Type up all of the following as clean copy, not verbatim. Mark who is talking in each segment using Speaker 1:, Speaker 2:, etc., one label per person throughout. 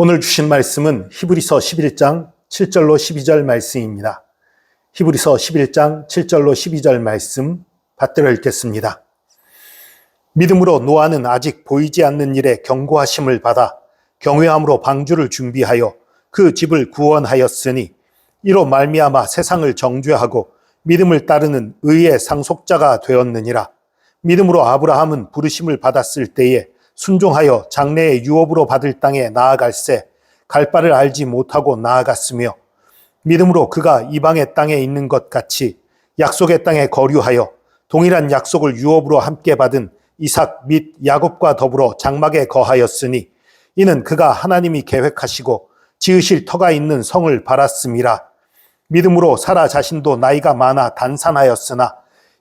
Speaker 1: 오늘 주신 말씀은 히브리서 11장 7절로 12절 말씀입니다. 히브리서 11장 7절로 12절 말씀 받들어 읽겠습니다. 믿음으로 노아는 아직 보이지 않는 일에 경고하심을 받아 경외함으로 방주를 준비하여 그 집을 구원하였으니 이로 말미암아 세상을 정죄하고 믿음을 따르는 의의 상속자가 되었느니라. 믿음으로 아브라함은 부르심을 받았을 때에 순종하여 장래의 유업으로 받을 땅에 나아갈새 갈 바를 알지 못하고 나아갔으며 믿음으로 그가 이방의 땅에 있는 것 같이 약속의 땅에 거류하여 동일한 약속을 유업으로 함께 받은 이삭 및 야곱과 더불어 장막에 거하였으니 이는 그가 하나님이 계획하시고 지으실 터가 있는 성을 바랐음이라. 믿음으로 사라 자신도 나이가 많아 단산하였으나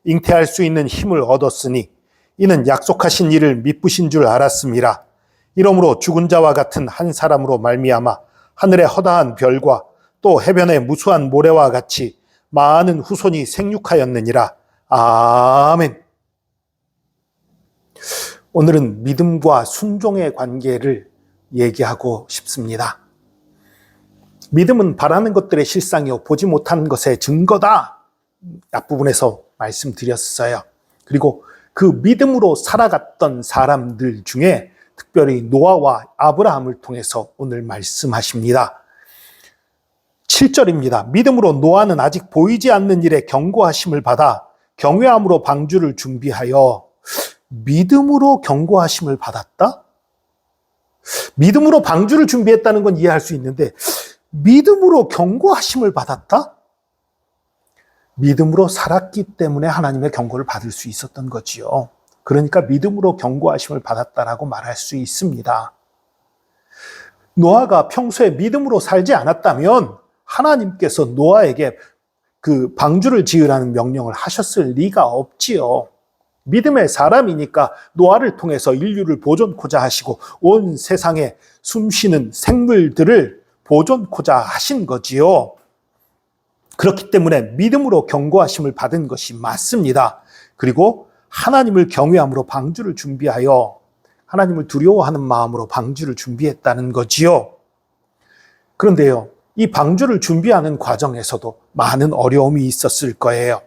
Speaker 1: 잉태할 수 있는 힘을 얻었으니 이는 약속하신 일을 미쁘신 줄 알았음이라. 이러므로 죽은 자와 같은 한 사람으로 말미암아 하늘의 허다한 별과 또 해변의 무수한 모래와 같이 많은 후손이 생육하였느니라. 아멘. 오늘은 믿음과 순종의 관계를 얘기하고 싶습니다. 믿음은 바라는 것들의 실상이요 보지 못하는 것의 증거다. 앞부분에서 말씀드렸어요. 그리고 그 믿음으로 살아갔던 사람들 중에 특별히 노아와 아브라함을 통해서 오늘 말씀하십니다. 7절입니다. 믿음으로 노아는 아직 보이지 않는 일에 경고하심을 받아 경외함으로 방주를 준비하여. 믿음으로 경고하심을 받았다? 믿음으로 방주를 준비했다는 건 이해할 수 있는데 믿음으로 경고하심을 받았다? 믿음으로 살았기 때문에 하나님의 경고를 받을 수 있었던 거지요. 그러니까 믿음으로 경고하심을 받았다라고 말할 수 있습니다. 노아가 평소에 믿음으로 살지 않았다면 하나님께서 노아에게 그 방주를 지으라는 명령을 하셨을 리가 없지요. 믿음의 사람이니까 노아를 통해서 인류를 보존코자 하시고 온 세상에 숨쉬는 생물들을 보존코자 하신 거지요. 그렇기 때문에 믿음으로 경고하심을 받은 것이 맞습니다. 그리고 하나님을 경외함으로 방주를 준비하여 하나님을 두려워하는 마음으로 방주를 준비했다는 거지요. 그런데요, 이 방주를 준비하는 과정에서도 많은 어려움이 있었을 거예요.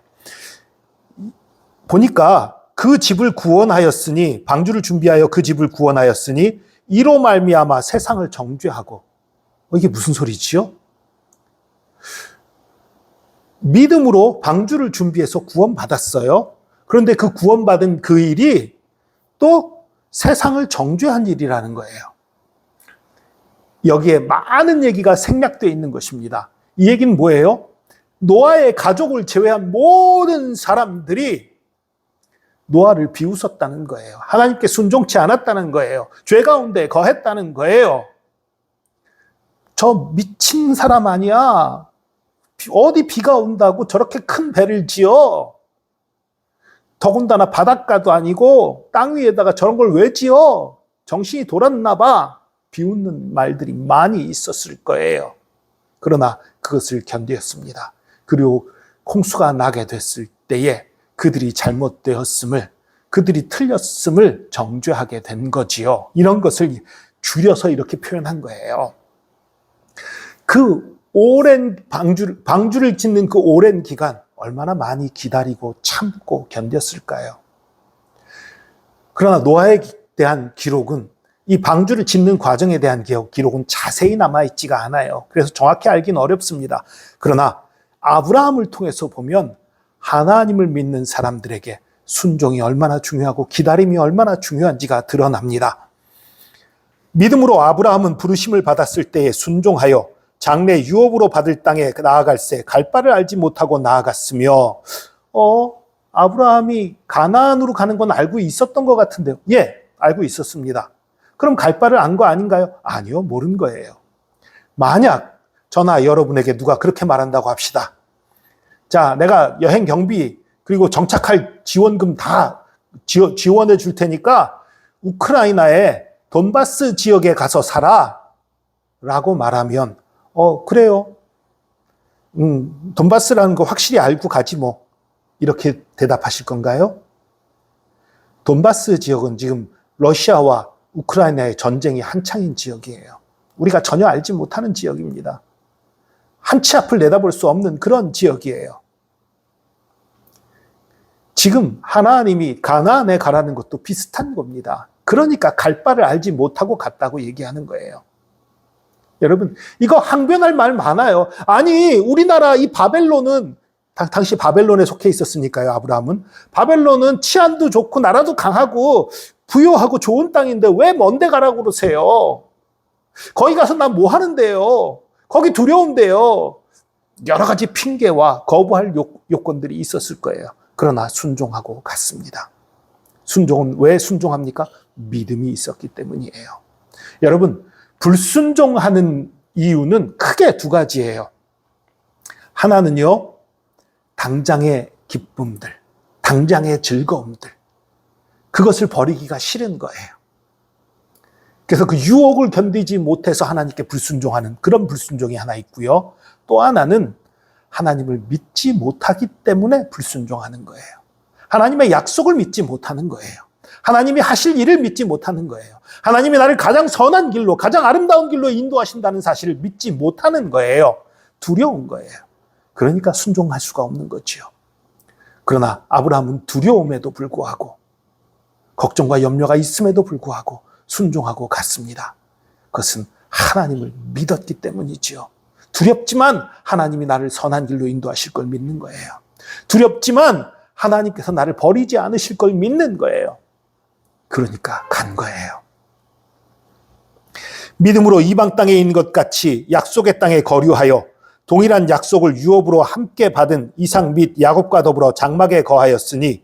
Speaker 1: 보니까 그 집을 구원하였으니, 방주를 준비하여 그 집을 구원하였으니 이로 말미암아 세상을 정죄하고. 이게 무슨 소리지요? 믿음으로 방주를 준비해서 구원받았어요. 그런데 그 구원받은 그 일이 또 세상을 정죄한 일이라는 거예요. 여기에 많은 얘기가 생략되어 있는 것입니다. 이 얘기는 뭐예요? 노아의 가족을 제외한 모든 사람들이 노아를 비웃었다는 거예요. 하나님께 순종치 않았다는 거예요. 죄 가운데 거했다는 거예요. 저 미친 사람 아니야. 어디 비가 온다고 저렇게 큰 배를 지어? 더군다나 바닷가도 아니고 땅 위에다가 저런 걸 왜 지어? 정신이 돌았나 봐. 비웃는 말들이 많이 있었을 거예요. 그러나 그것을 견디었습니다. 그리고 홍수가 나게 됐을 때에 그들이 잘못되었음을, 그들이 틀렸음을 정죄하게 된 거지요. 이런 것을 줄여서 이렇게 표현한 거예요. 그 오랜 방주를 짓는 그 오랜 기간 얼마나 많이 기다리고 참고 견뎠을까요? 그러나 노아에 대한 기록은, 이 방주를 짓는 과정에 대한 기록은 자세히 남아있지가 않아요. 그래서 정확히 알기는 어렵습니다. 그러나 아브라함을 통해서 보면 하나님을 믿는 사람들에게 순종이 얼마나 중요하고 기다림이 얼마나 중요한지가 드러납니다. 믿음으로 아브라함은 부르심을 받았을 때에 순종하여 장래 유업으로 받을 땅에 나아갈새 갈 바를 알지 못하고 나아갔으며. 아브라함이 가나안으로 가는 건 알고 있었던 것 같은데요. 예, 알고 있었습니다. 그럼 갈 바를 안 거 아닌가요? 아니요, 모른 거예요. 만약 저나 여러분에게 누가 그렇게 말한다고 합시다. 자, 내가 여행 경비 그리고 정착할 지원금 다 지원해 줄 테니까 우크라이나의 돈바스 지역에 가서 살아 라고 말하면 그래요. 돈바스라는 거 확실히 알고 가지 뭐. 이렇게 대답하실 건가요? 돈바스 지역은 지금 러시아와 우크라이나의 전쟁이 한창인 지역이에요. 우리가 전혀 알지 못하는 지역입니다. 한 치 앞을 내다볼 수 없는 그런 지역이에요. 지금 하나님이 가나안에 가라는 것도 비슷한 겁니다. 그러니까 갈 바를 알지 못하고 갔다고 얘기하는 거예요. 여러분, 이거 항변할 말 많아요. 아니, 우리나라 이 바벨론은, 당시 바벨론에 속해 있었으니까요, 아브라함은. 바벨론은 치안도 좋고 나라도 강하고 부유하고 좋은 땅인데 왜 먼데 가라고 그러세요? 거기 가서 난 뭐 하는데요? 거기 두려운데요? 여러 가지 핑계와 거부할 요건들이 있었을 거예요. 그러나 순종하고 갔습니다. 순종은 왜 순종합니까? 믿음이 있었기 때문이에요. 여러분, 불순종하는 이유는 크게 두 가지예요. 하나는요, 당장의 기쁨들, 당장의 즐거움들, 그것을 버리기가 싫은 거예요. 그래서 그 유혹을 견디지 못해서 하나님께 불순종하는 그런 불순종이 하나 있고요. 또 하나는 하나님을 믿지 못하기 때문에 불순종하는 거예요. 하나님의 약속을 믿지 못하는 거예요. 하나님이 하실 일을 믿지 못하는 거예요. 하나님이 나를 가장 선한 길로, 가장 아름다운 길로 인도하신다는 사실을 믿지 못하는 거예요. 두려운 거예요. 그러니까 순종할 수가 없는 거지요. 그러나 아브라함은 두려움에도 불구하고, 걱정과 염려가 있음에도 불구하고 순종하고 갔습니다. 그것은 하나님을 믿었기 때문이지요. 두렵지만 하나님이 나를 선한 길로 인도하실 걸 믿는 거예요. 두렵지만 하나님께서 나를 버리지 않으실 걸 믿는 거예요. 그러니까 간 거예요. 믿음으로 이방 땅에 있는 것 같이 약속의 땅에 거류하여 동일한 약속을 유업으로 함께 받은 이삭 및 야곱과 더불어 장막에 거하였으니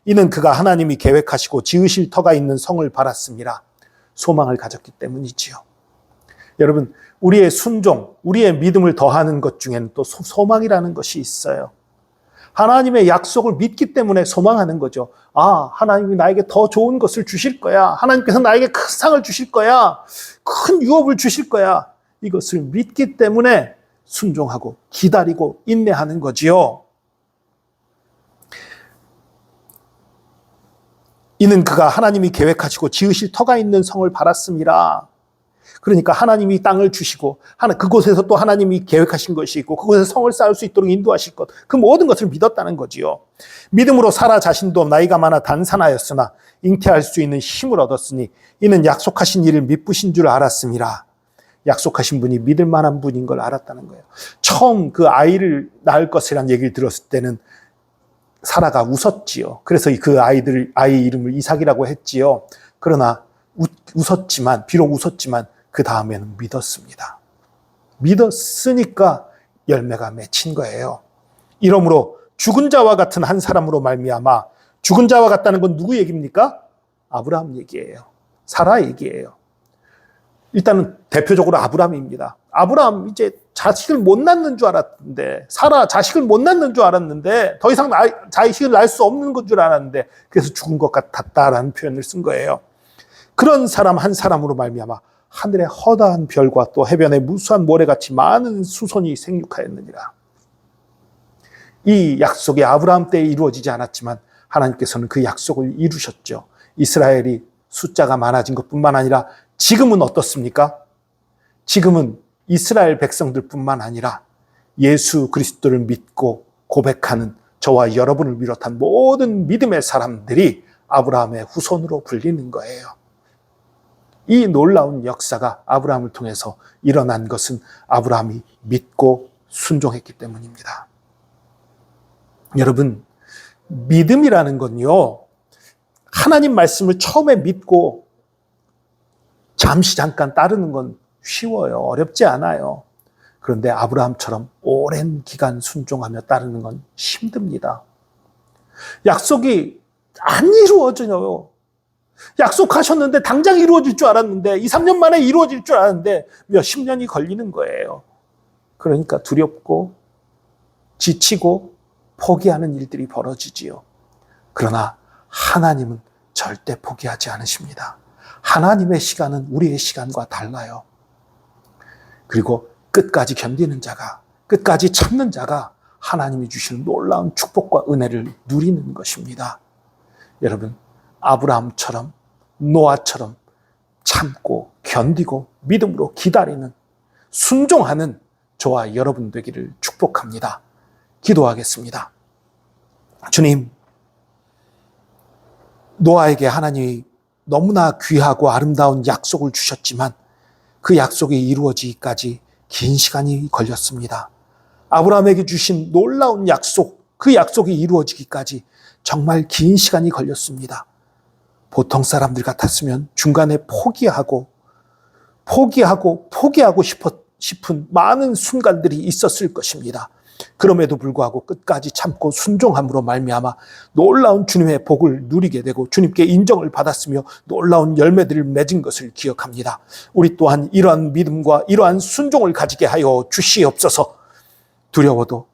Speaker 1: 이는 그가 하나님이 계획하시고 지으실 터가 있는 성을 바랐습니다. 소망을 가졌기 때문이지요. 여러분, 우리의 순종, 우리의 믿음을 더하는 것 중에는 또 소망이라는 것이 있어요. 하나님의 약속을 믿기 때문에 소망하는 거죠. 아, 하나님이 나에게 더 좋은 것을 주실 거야. 하나님께서 나에게 큰 상을 주실 거야. 큰 유업을 주실 거야. 이것을 믿기 때문에 순종하고 기다리고 인내하는 거지요. 이는 그가 하나님이 계획하시고 지으실 터가 있는 성을 바랐습니다. 그러니까 하나님이 땅을 주시고 그곳에서 또 하나님이 계획하신 것이 있고 그곳에 성을 쌓을 수 있도록 인도하실 것, 그 모든 것을 믿었다는 거지요. 믿음으로 사라 자신도 나이가 많아 단산하였으나 잉태할 수 있는 힘을 얻었으니 이는 약속하신 일을 미쁘신 줄 알았습니다. 약속하신 분이 믿을 만한 분인 걸 알았다는 거예요. 처음 그 아이를 낳을 것이라는 얘기를 들었을 때는 사라가 웃었지요. 그래서 그 아이 이름을 이삭이라고 했지요. 그러나 웃었지만, 비록 웃었지만 그 다음에는 믿었습니다. 믿었으니까 열매가 맺힌 거예요. 이러므로 죽은 자와 같은 한 사람으로 말미암아, 죽은 자와 같다는 건 누구 얘기입니까? 아브라함 얘기예요. 사라 얘기예요. 일단은 대표적으로 아브라함입니다. 아브라함 이제 자식을 못 낳는 줄 알았는데, 사라 자식을 못 낳는 줄 알았는데, 더 이상 자식을 낳을 수 없는 것 줄 알았는데, 그래서 죽은 것 같았다라는 표현을 쓴 거예요. 그런 사람 한 사람으로 말미암아 하늘의 허다한 별과 또 해변의 무수한 모래같이 많은 수손이 생육하였느니라. 이 약속이 아브라함 때에 이루어지지 않았지만 하나님께서는 그 약속을 이루셨죠. 이스라엘이 숫자가 많아진 것뿐만 아니라 지금은 어떻습니까? 지금은 이스라엘 백성들뿐만 아니라 예수 그리스도를 믿고 고백하는 저와 여러분을 비롯한 모든 믿음의 사람들이 아브라함의 후손으로 불리는 거예요. 이 놀라운 역사가 아브라함을 통해서 일어난 것은 아브라함이 믿고 순종했기 때문입니다. 여러분, 믿음이라는 건요, 하나님 말씀을 처음에 믿고 잠깐 따르는 건 쉬워요. 어렵지 않아요. 그런데 아브라함처럼 오랜 기간 순종하며 따르는 건 힘듭니다. 약속이 안 이루어져요. 약속하셨는데 당장 이루어질 줄 알았는데 2, 3년 만에 이루어질 줄 알았는데 몇십 년이 걸리는 거예요. 그러니까 두렵고 지치고 포기하는 일들이 벌어지지요. 그러나 하나님은 절대 포기하지 않으십니다. 하나님의 시간은 우리의 시간과 달라요. 그리고 끝까지 견디는 자가, 끝까지 참는 자가 하나님이 주시는 놀라운 축복과 은혜를 누리는 것입니다. 여러분, 아브라함처럼, 노아처럼 참고 견디고 믿음으로 기다리는, 순종하는 저와 여러분 되기를 축복합니다. 기도하겠습니다. 주님, 노아에게 하나님이 너무나 귀하고 아름다운 약속을 주셨지만 그 약속이 이루어지기까지 긴 시간이 걸렸습니다. 아브라함에게 주신 놀라운 약속, 그 약속이 이루어지기까지 정말 긴 시간이 걸렸습니다. 보통 사람들 같았으면 중간에 포기하고 싶은 많은 순간들이 있었을 것입니다. 그럼에도 불구하고 끝까지 참고 순종함으로 말미암아 놀라운 주님의 복을 누리게 되고 주님께 인정을 받았으며 놀라운 열매들을 맺은 것을 기억합니다. 우리 또한 이러한 믿음과 이러한 순종을 가지게 하여 주시옵소서. 두려워도,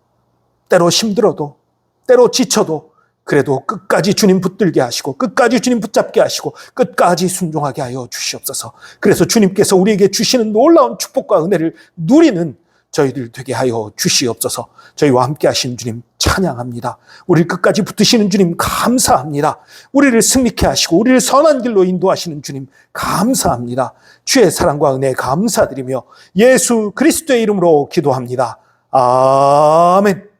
Speaker 1: 때로 힘들어도, 때로 지쳐도 그래도 끝까지 주님 붙들게 하시고 끝까지 주님 붙잡게 하시고 끝까지 순종하게 하여 주시옵소서. 그래서 주님께서 우리에게 주시는 놀라운 축복과 은혜를 누리는 저희들 되게 하여 주시옵소서. 저희와 함께 하신 주님 찬양합니다. 우리를 끝까지 붙드시는 주님 감사합니다. 우리를 승리케 하시고 우리를 선한 길로 인도하시는 주님 감사합니다. 주의 사랑과 은혜 감사드리며 예수 그리스도의 이름으로 기도합니다. 아멘.